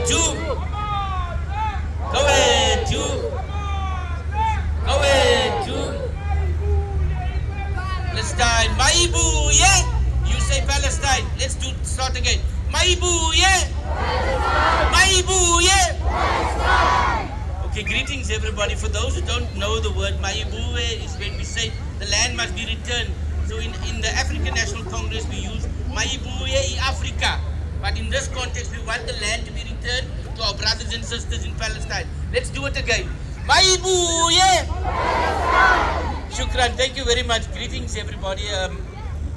two. Go ahead, two. Go ahead, two. Palestine. Maibu, yeah? You say Palestine. Let's start again. Maibu, yeah? Maibu, yeah? Okay, greetings everybody. For those who don't know the word Maibu is when we say the land must be returned. So in the African National Congress we use Maibuye Africa. But in this context we want the land to be returned to our brothers and sisters in Palestine. Let's do it again. Maibuye! Shukran, thank you very much. Greetings everybody.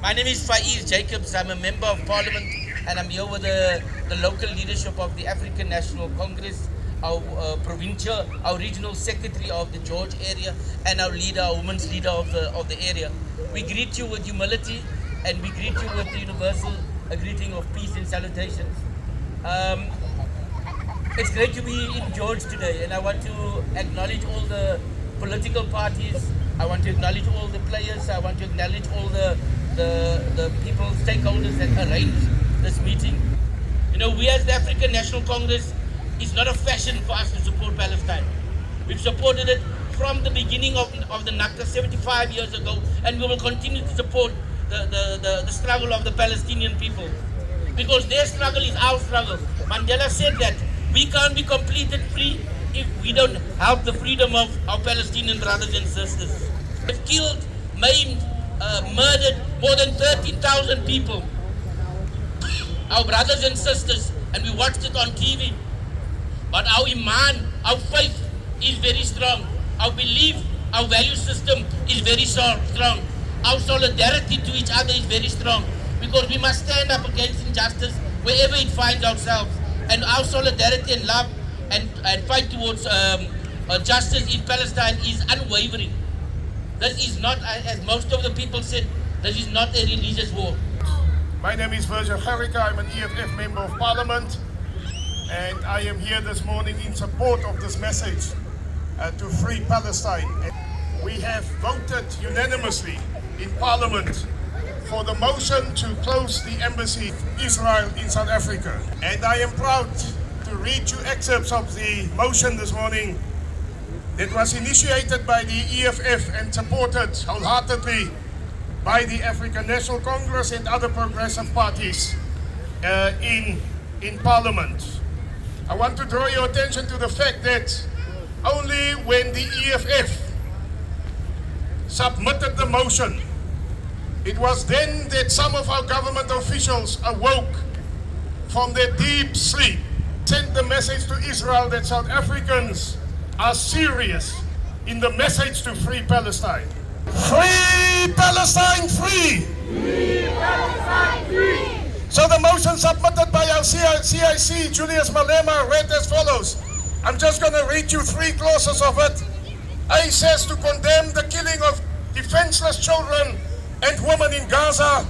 My name is Faiz Jacobs. I'm a member of parliament and I'm here with the local leadership of the African National Congress, our our regional secretary of the George area, and our leader, our women's leader of the area. We greet you with humility and we greet you with the universal greeting of peace and salutations. It's great to be in George today, and I want to acknowledge all the political parties. I want to acknowledge all the players. I want to acknowledge all the people, stakeholders that arranged this meeting. You know, we as the African National Congress, it's not a fashion for us to support Palestine. We've supported it from the beginning of the Nakba 75 years ago, and we will continue to support the struggle of the Palestinian people, because their struggle is our struggle. Mandela said that we can't be completed free if we don't help the freedom of our Palestinian brothers and sisters. They've killed, maimed, murdered more than 13,000 people, our brothers and sisters, and we watched it on TV. But our iman, our faith is very strong. Our belief, our value system is very strong. Our solidarity to each other is very strong, because we must stand up against injustice wherever it finds ourselves. And our solidarity and love and fight towards justice in Palestine is unwavering. This is not, as most of the people said, this is not a religious war. My name is Virgil Gericka. I'm an EFF Member of Parliament, and I am here this morning in support of this message to free Palestine. We have voted unanimously in Parliament for the motion to close the embassy of Israel in South Africa. And I am proud to read you excerpts of the motion this morning that was initiated by the EFF and supported wholeheartedly by the African National Congress and other progressive parties in Parliament. I want to draw your attention to the fact that only when the EFF submitted the motion, it was then that some of our government officials awoke from their deep sleep, sent the message to Israel that South Africans are serious in the message to free Palestine. Free Palestine, free! Free Palestine, free! So the motion submitted by our CIC, Julius Malema, read as follows. I'm just going to read you 3 clauses of it. A says to condemn the killing of defenseless children and women in Gaza,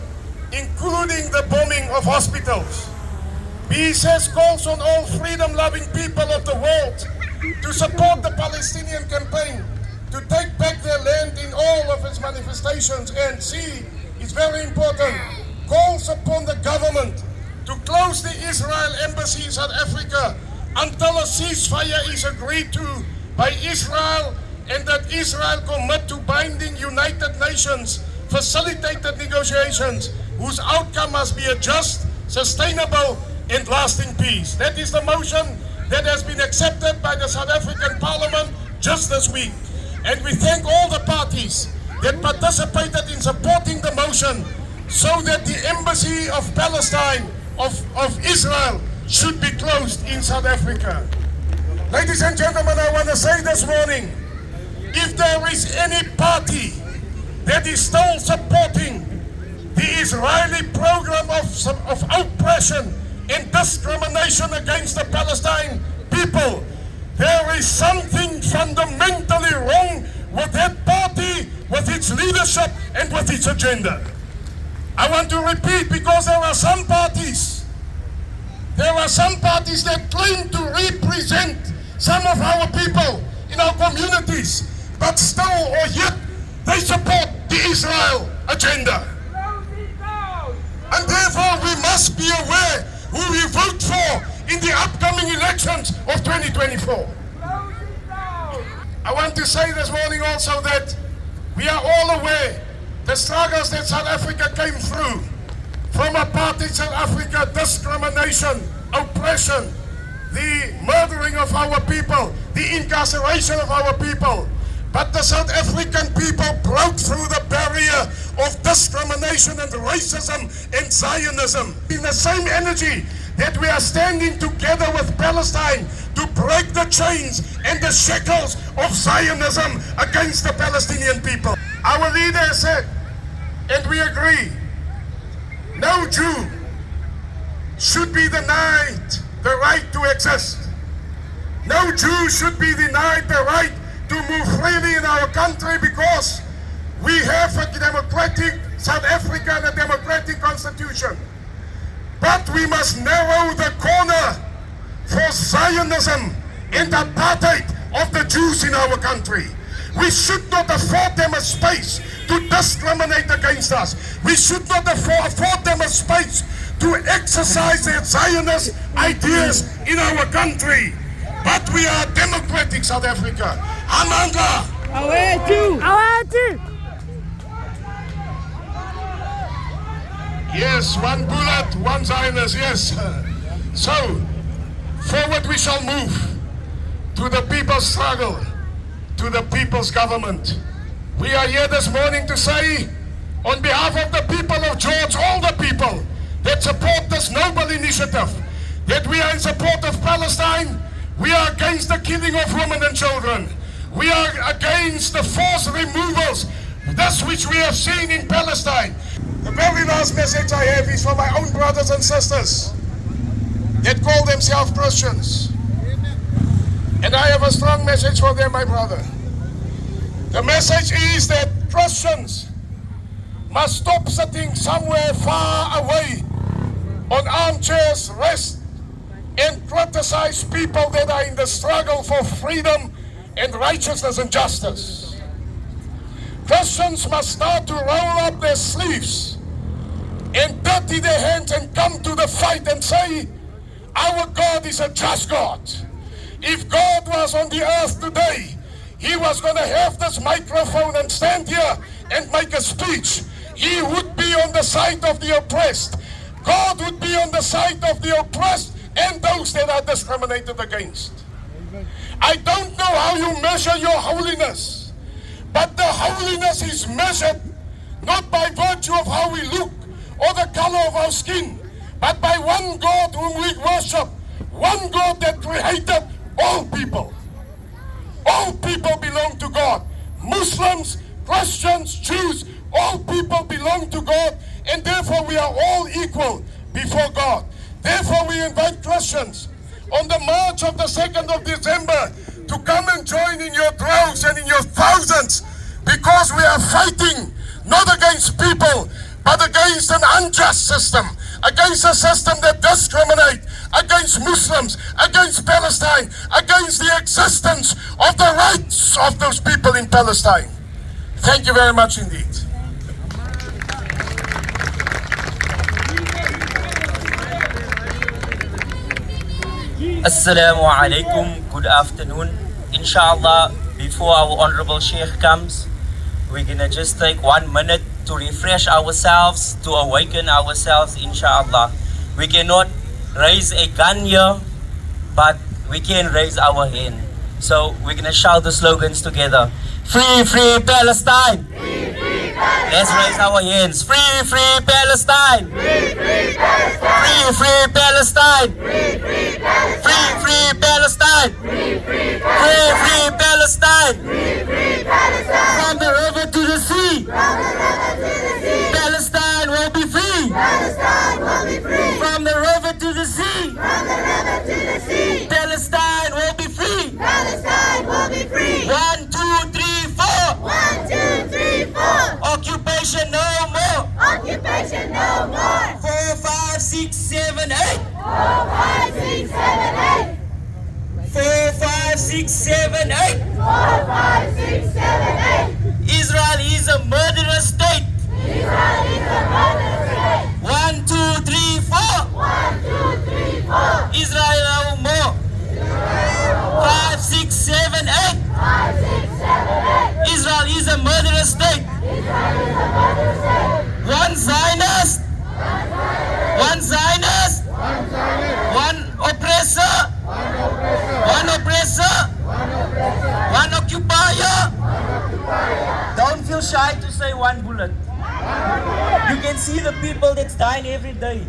including the bombing of hospitals. B says calls on all freedom-loving people of the world to support the Palestinian campaign to take back their land in all of its manifestations. And C is very important, calls upon the government to close the Israel embassy in South Africa until a ceasefire is agreed to by Israel, and that Israel commit to binding United Nations facilitated negotiations whose outcome must be a just, sustainable and lasting peace. That is the motion that has been accepted by the South African Parliament just this week. And we thank all the parties that participated in supporting the motion so that the embassy of Palestine, of Israel, should be closed in South Africa. Ladies and gentlemen, I want to say this morning, if there is any party that is still supporting the Israeli program of oppression and discrimination against the Palestine people, there is something fundamentally wrong with that party, with its leadership and with its agenda. I want to repeat, because there are some parties that claim to represent some of our people in our communities, but still or yet they support the Israel agenda. And therefore we must be aware who we vote for in the upcoming election. elections of 2024. I want to say this morning also that we are all aware the struggles that South Africa came through, from apartheid South Africa, discrimination, oppression, the murdering of our people, the incarceration of our people. But the South African people broke through the barrier of discrimination and racism and Zionism. In the same energy that we are standing together with Palestine to break the chains and the shackles of Zionism against the Palestinian people. Our leader said, and we agree, no Jew should be denied the right to exist. No Jew should be denied the right to move freely in our country because we have a democratic South Africa and a democratic constitution. But we must narrow the corner for Zionism and apartheid of the Jews in our country. We should not afford them a space to discriminate against us. We should not afford them a space to exercise their Zionist ideas in our country. But we are democratic South Africa. Amandla! Yes, one bullet, one Zionist, yes. So, forward we shall move to the people's struggle, to the people's government. We are here this morning to say, on behalf of the people of George, all the people that support this noble initiative, that we are in support of Palestine. We are against the killing of women and children. We are against the forced removals, that's which we have seen in Palestine. The very last message I have is for my own brothers and sisters that call themselves Christians. And I have a strong message for them, my brother. The message is that Christians must stop sitting somewhere far away on armchairs, rest, and criticize people that are in the struggle for freedom and righteousness and justice. Christians must start to roll up their sleeves and dirty their hands and come to the fight and say, our God is a just God. If God was on the earth today, He was going to have this microphone and stand here and make a speech. He would be on the side of the oppressed. God would be on the side of the oppressed and those that are discriminated against. I don't know how you measure your holiness, but the holiness is measured not by virtue of how we look or the color of our skin, but by one God whom we worship, one God that created all people. All people belong to God. Muslims, Christians, Jews, all people belong to God, and therefore we are all equal before God. Therefore we invite Christians on the march of the 2nd of December to come and join in your droves and in your thousands, because we are fighting not against people, but against an unjust system, against a system that discriminates against Muslims, against Palestine, against the existence of the rights of those people in Palestine. Thank you very much indeed. Assalamu alaikum, good afternoon. Inshallah, before our Honorable Sheikh comes, we're gonna just take 1 minute to refresh ourselves, to awaken ourselves, inshallah. We cannot raise a gun here, but we can raise our hand. So we're gonna shout the slogans together. Free, free Palestine! Free, free Palestine! Let's raise our hands. Free, free Palestine! Free, free Palestine! Free, free Palestine! Free, free Palestine! Free, free Palestine! Free, free Palestine! Free, free Palestine! From the river to the sea! From the river to the sea! Palestine will be free! Palestine will be free! From the river to the sea! From the river to the sea! Palestine will be free! Palestine will be free! 1, 2, 3, 4! 1, 2, 3, 4! Occupation no more! Occupation no more! 4, 5, 6, 7, 8! 4, 5, 6, 7, 8! 4, 5, 6, 7, 8! 4, 5, 6, 7, 8! Israel is a murderous state! Israel is a murderous state! 1, 2, 3, 4! 1, 2, 3, 4! Israel no more! one bullet. You can see the people that's dying every day.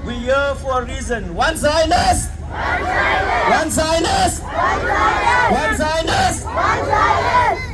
We're here for a reason. One Zionist! One Zionist! One Zionist! One Zionist! One Zionist!